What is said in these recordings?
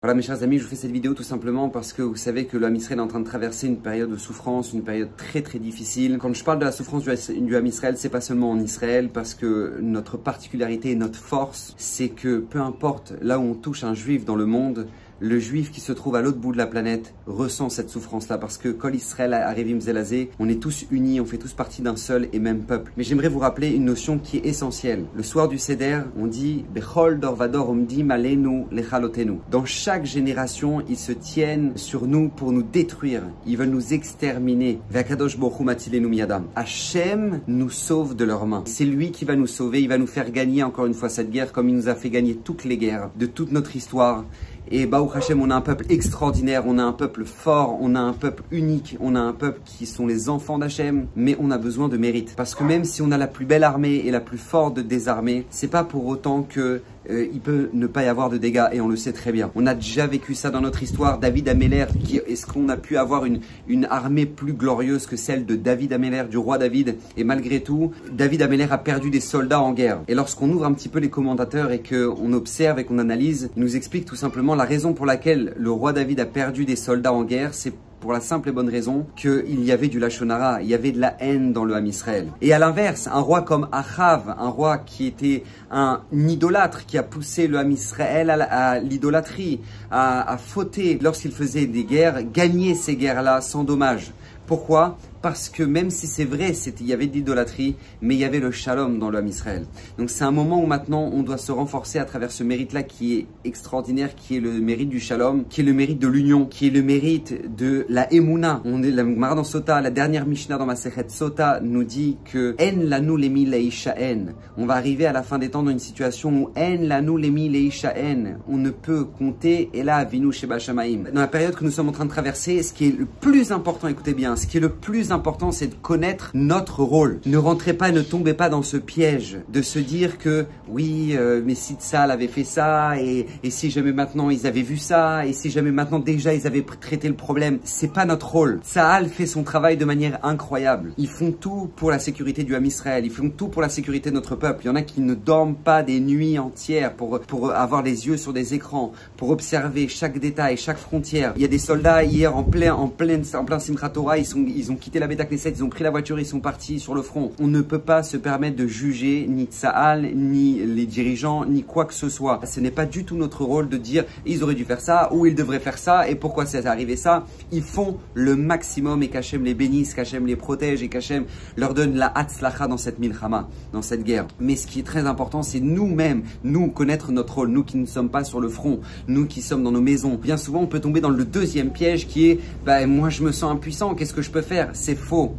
Voilà mes chers amis, je vous fais cette vidéo tout simplement parce que vous savez que le Ham Israël est en train de traverser une période de souffrance, une période très très difficile. Quand je parle de la souffrance du Ham Israël, c'est pas seulement en Israël, parce que notre particularité et notre force, c'est que peu importe là où on touche un juif dans le monde, le juif qui se trouve à l'autre bout de la planète ressent cette souffrance-là, parce que Kol Israël Arevim Zelazé, on est tous unis, on fait tous partie d'un seul et même peuple. Mais j'aimerais vous rappeler une notion qui est essentielle. Le soir du Seder, on dit Bechol Dor Vador Omdim Alenu Lechalotenu. Dans chaque génération, ils se tiennent sur nous pour nous détruire. Ils veulent nous exterminer. Ve'akadosh Baruch Hu matilenu miyadam. Hachem nous sauve de leurs mains. C'est lui qui va nous sauver. Il va nous faire gagner encore une fois cette guerre, comme il nous a fait gagner toutes les guerres de toute notre histoire. Et Baruch Hashem, on a un peuple extraordinaire, on a un peuple fort, on a un peuple unique, on a un peuple qui sont les enfants d'Hachem, mais on a besoin de mérite. Parce que même si on a la plus belle armée et la plus forte des armées, c'est pas pour autant que il peut ne pas y avoir de dégâts, et on le sait très bien. On a déjà vécu ça dans notre histoire. David Améler, est-ce qu'on a pu avoir une armée plus glorieuse que celle de David Améler, du roi David? Et malgré tout, David Améler a perdu des soldats en guerre. Et lorsqu'on ouvre un petit peu les commentateurs et qu'on observe et qu'on analyse, ils nous expliquent tout simplement la raison pour laquelle le roi David a perdu des soldats en guerre, c'est pour la simple et bonne raison qu'il y avait du Lachon Hara, il y avait de la haine dans le Ham Israël. Et à l'inverse, un roi comme Achav, un roi qui était un idolâtre, qui a poussé le Ham Israël à l'idolâtrie, à fauter lorsqu'il faisait des guerres, gagnait ces guerres-là sans dommage. Pourquoi? Parce que même si c'est vrai, il y avait de l'idolâtrie, mais il y avait le shalom dans le Ham Israël. Donc c'est un moment où maintenant on doit se renforcer à travers ce mérite-là qui est extraordinaire, qui est le mérite du shalom, qui est le mérite de l'union, qui est le mérite de la Emouna. On est la Gemara dans Sota, la dernière Mishnah dans Masechet Sota nous dit que En lanu lemi leishaen. On va arriver à la fin des temps dans une situation où En lanu lemi leishaen. On ne peut compter et là avinu sheba shamaim. Dans la période que nous sommes en train de traverser, ce qui est le plus important, écoutez bien, ce qui est le plus important, c'est de connaître notre rôle. Ne rentrez pas, ne tombez pas dans ce piège de se dire que oui, mais si Tzahal avait fait ça, et si jamais maintenant ils avaient vu ça, et si jamais maintenant déjà ils avaient traité le problème. C'est pas notre rôle. Tzahal fait son travail de manière incroyable. Ils font tout pour la sécurité du Ham Israël, ils font tout pour la sécurité de notre peuple. Il y en a qui ne dorment pas des nuits entières pour avoir les yeux sur des écrans, pour observer chaque détail, chaque frontière. Il y a des soldats hier en plein Simchat Torah, ils ont quitté la Beta Knesset, ils ont pris la voiture, ils sont partis sur le front. On ne peut pas se permettre de juger ni Tzahal, ni les dirigeants, ni quoi que ce soit. Ce n'est pas du tout notre rôle de dire ils auraient dû faire ça ou ils devraient faire ça et pourquoi c'est arrivé ça. Ils font le maximum et qu'Hachem les bénisse, qu'Hachem les protège et qu'Hachem leur donne la hatzlacha dans cette milchama, dans cette guerre. Mais ce qui est très important, c'est nous-mêmes, nous connaître notre rôle, nous qui ne sommes pas sur le front, nous qui sommes dans nos maisons. Bien souvent, on peut tomber dans le deuxième piège qui est moi je me sens impuissant, qu'est-ce que je peux faire? C'est faux.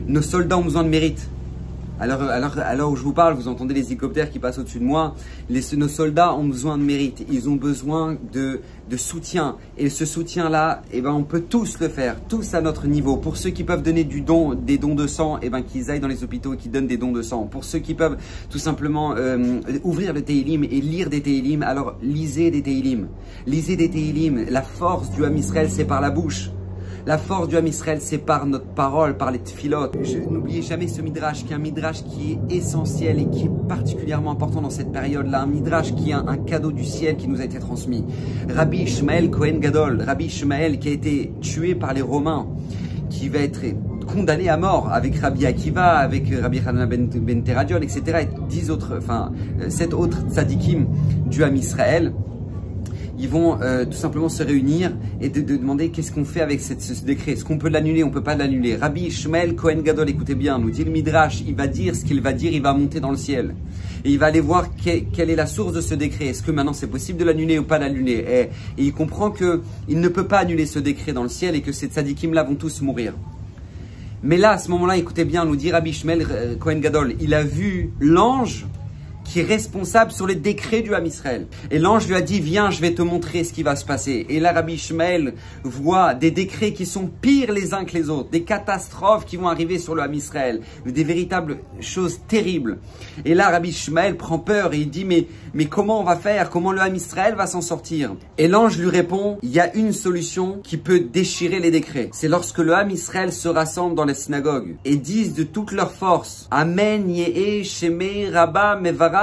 Nos soldats ont besoin de mérite. Alors où je vous parle, vous entendez les hélicoptères qui passent au-dessus de moi. Nos soldats ont besoin de mérite. Ils ont besoin de soutien. Et ce soutien-là, on peut tous le faire, tous à notre niveau. Pour ceux qui peuvent donner des dons de sang, qu'ils aillent dans les hôpitaux et qu'ils donnent des dons de sang. Pour ceux qui peuvent tout simplement ouvrir le Tehillim et lire des Tehillim, alors lisez des Tehillim. Lisez des Tehillim. La force du Ham Israël, c'est par la bouche. La force du Ham Israël, c'est par notre parole, par les tfilotes. N'oubliez jamais ce midrash, qui est un midrash qui est essentiel et qui est particulièrement important dans cette période-là. Un midrash qui est un cadeau du ciel qui nous a été transmis. Rabbi Ishmael Kohen Gadol, Rabbi Ishmael qui a été tué par les Romains, qui va être condamné à mort avec Rabbi Akiva, avec Rabbi Hanan ben Teradion, etc. Et 7 autres tzadikim du Ham Israël. Ils vont tout simplement se réunir et de demander qu'est-ce qu'on fait avec ce décret. Est-ce qu'on peut l'annuler? On ne peut pas l'annuler. Rabbi Ishmael Kohen Gadol, écoutez bien, nous dit le Midrash, il va dire ce qu'il va dire, il va monter dans le ciel. Et il va aller voir quelle est la source de ce décret. Est-ce que maintenant c'est possible de l'annuler ou pas l'annuler? Et il comprend qu'il ne peut pas annuler ce décret dans le ciel et que ces tzadikim-là vont tous mourir. Mais là, à ce moment-là, écoutez bien, nous dit Rabbi Ishmael Kohen Gadol, il a vu l'ange qui est responsable sur les décrets du Ham Israël. Et l'ange lui a dit, viens, je vais te montrer ce qui va se passer. Et là, Rabbi Ishmael voit des décrets qui sont pires les uns que les autres, des catastrophes qui vont arriver sur le Ham Israël, des véritables choses terribles. Et là, Rabbi Ishmael prend peur et il dit, mais comment on va faire? Comment le Ham Israël va s'en sortir? Et l'ange lui répond, il y a une solution qui peut déchirer les décrets. C'est lorsque le Ham Israël se rassemble dans les synagogues et disent de toute leur force, Amen, Yehe, Shemei, Rabba, Mevara,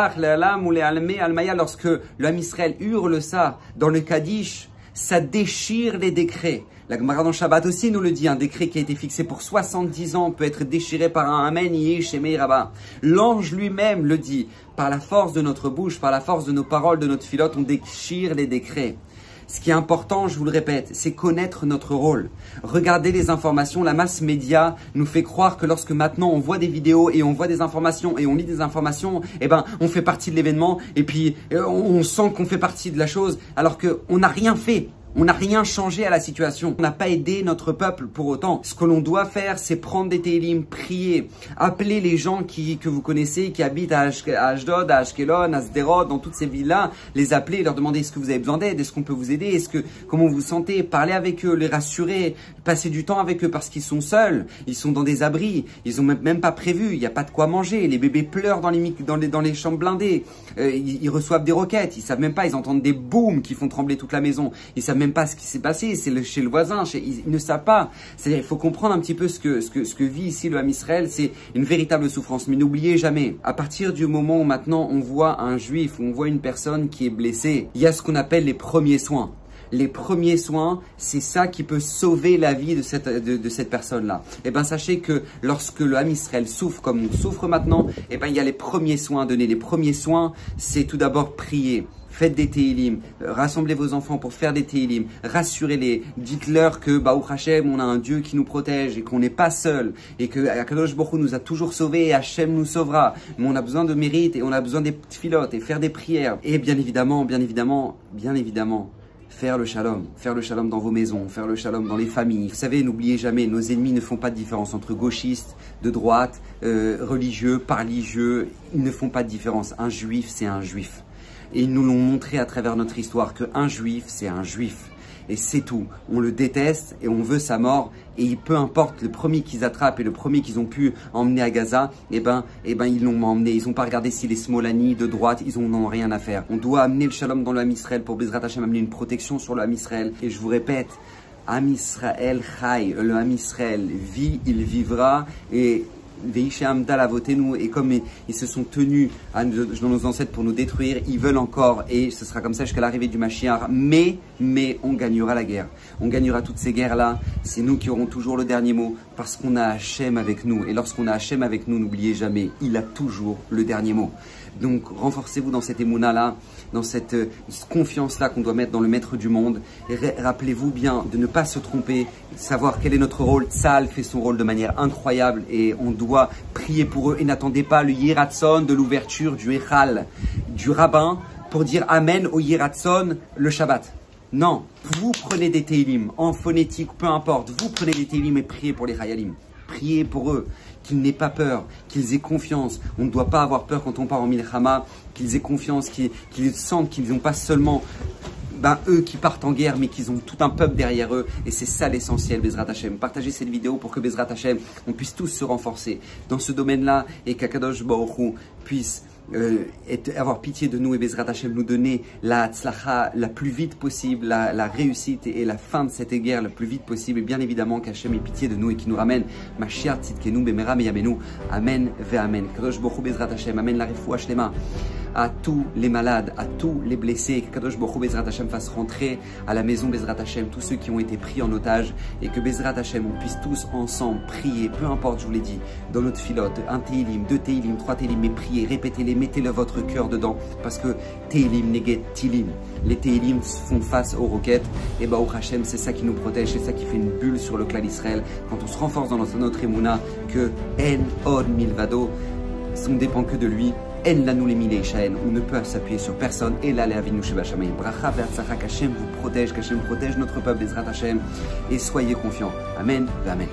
lorsque le Ham Israël hurle ça dans le Kaddish, ça déchire les décrets. La Gemara dans Shabbat aussi nous le dit, un décret qui a été fixé pour 70 ans peut être déchiré par un Amen Yeshemei Rabba. L'ange lui-même le dit, par la force de notre bouche, par la force de nos paroles, de notre filote, on déchire les décrets. Ce qui est important, je vous le répète, c'est connaître notre rôle. Regardez les informations, la masse média nous fait croire que lorsque maintenant on voit des vidéos et on voit des informations et on lit des informations, eh ben on fait partie de l'événement et puis on sent qu'on fait partie de la chose alors qu'on n'a rien fait. On n'a rien changé à la situation. On n'a pas aidé notre peuple pour autant. Ce que l'on doit faire, c'est prendre des télim, prier, appeler les gens que vous connaissez, qui habitent à Ashdod, à Ashkelon, à Sderot, dans toutes ces villes-là, les appeler, leur demander est-ce que vous avez besoin d'aide, est-ce qu'on peut vous aider, comment vous vous sentez, parler avec eux, les rassurer, passer du temps avec eux parce qu'ils sont seuls, ils sont dans des abris, ils ont même pas prévu, il n'y a pas de quoi manger, les bébés pleurent dans les chambres blindées, ils reçoivent des roquettes, ils savent même pas, ils entendent des booms qui font trembler toute la maison, ils savent même pas ce qui s'est passé, c'est chez le voisin, ils ne savent pas. C'est-à-dire, il faut comprendre un petit peu ce que vit ici le Ham Israël, c'est une véritable souffrance. Mais n'oubliez jamais, à partir du moment où maintenant on voit un juif, où on voit une personne qui est blessée, il y a ce qu'on appelle les premiers soins. Les premiers soins, c'est ça qui peut sauver la vie de cette personne-là. Et bien, sachez que lorsque le Ham Israël souffre comme on souffre maintenant, et ben il y a les premiers soins à donner. Les premiers soins, c'est tout d'abord prier. Faites des télim, rassemblez vos enfants pour faire des télim, rassurez-les, dites-leur que Baruch Hashem, on a un Dieu qui nous protège et qu'on n'est pas seul et que Akadosh Baruch Hu nous a toujours sauvés et Hashem nous sauvera. Mais on a besoin de mérite et on a besoin des petites filotes et faire des prières. Et bien évidemment, faire le shalom dans vos maisons, faire le shalom dans les familles. Vous savez, n'oubliez jamais, nos ennemis ne font pas de différence entre gauchistes, de droite, religieux, pas religieux, ils ne font pas de différence. Un juif, c'est un juif. Et ils nous l'ont montré à travers notre histoire qu'un juif, c'est un juif. Et c'est tout. On le déteste et on veut sa mort. Et peu importe le premier qu'ils attrapent et le premier qu'ils ont pu emmener à Gaza, eh ben ils l'ont emmené. Ils n'ont pas regardé s'il est Smolani, de droite, ils n'en ont rien à faire. On doit amener le shalom dans le Ham Israël pour Bezrat Hashem, amener une protection sur le Ham Israël. Et je vous répète, Ham Israël Chai, le Ham Israël vit, il vivra. Et et comme ils se sont tenus dans nos ancêtres pour nous détruire, ils veulent encore, et ce sera comme ça jusqu'à l'arrivée du Mashiach, mais on gagnera la guerre. On gagnera toutes ces guerres-là, c'est nous qui aurons toujours le dernier mot, parce qu'on a Hachem avec nous. Et lorsqu'on a Hachem avec nous, n'oubliez jamais, il a toujours le dernier mot. Donc renforcez-vous dans cette émouna-là, dans cette confiance-là qu'on doit mettre dans le maître du monde. Et rappelez-vous bien de ne pas se tromper, savoir quel est notre rôle. Tzahal fait son rôle de manière incroyable et on doit prier pour eux. Et n'attendez pas le Yiratson de l'ouverture du Echal, du rabbin, pour dire Amen au Yiratson le Shabbat. Non, vous prenez des Teilim, en phonétique, peu importe, vous prenez des Teilim et priez pour les Chayalim. Priez pour eux, qu'ils n'aient pas peur, qu'ils aient confiance. On ne doit pas avoir peur quand on part en Milchama, qu'ils aient confiance, qu'ils sentent qu'ils n'ont pas seulement eux qui partent en guerre, mais qu'ils ont tout un peuple derrière eux. Et c'est ça l'essentiel, Bezrat Hashem. Partagez cette vidéo pour que Bezrat Hashem, on puisse tous se renforcer dans ce domaine-là et qu'Akadosh Baruch Hu puisse avoir pitié de nous et Bezrat Hashem nous donner la tzlacha la plus vite possible, la réussite et la fin de cette guerre le plus vite possible. Et bien évidemment qu'Hashem ait pitié de nous et qui nous ramène Mashiach Tzidkenu Bemera Meyamenu. Amen ve Amen. Kadosh Baruch Hu Bezrat Hashem. Amen la refoua shlema à tous les malades, à tous les blessés. Que Kadosh Baruch Hu Bezrat Hashem fasse rentrer à la maison Bezrat Hashem tous ceux qui ont été pris en otage et que Bezrat Hashem on puisse tous ensemble prier, peu importe, je vous l'ai dit, dans notre filote, un Teilim, 2 Teilim, 3 Teilim, mais priez, répétez-les, mettez-le votre cœur dedans parce que Teilim neget Tilim. Les Teilim font face aux roquettes et Baruch Hashem, c'est ça qui nous protège, c'est ça qui fait une bulle sur le clan d'Israël quand on se renforce dans notre émouna que En Od Milvado, on ne dépend que de lui. En la nous les mille Shaen, on ne peut s'appuyer sur personne. Et là, les avinu sheba shamayim. Bracha ve'atzlacha, qu'Hashem vous protège, qu'Hashem protège notre peuple, Bezrat Hashem. Et soyez confiants. Amen, amen.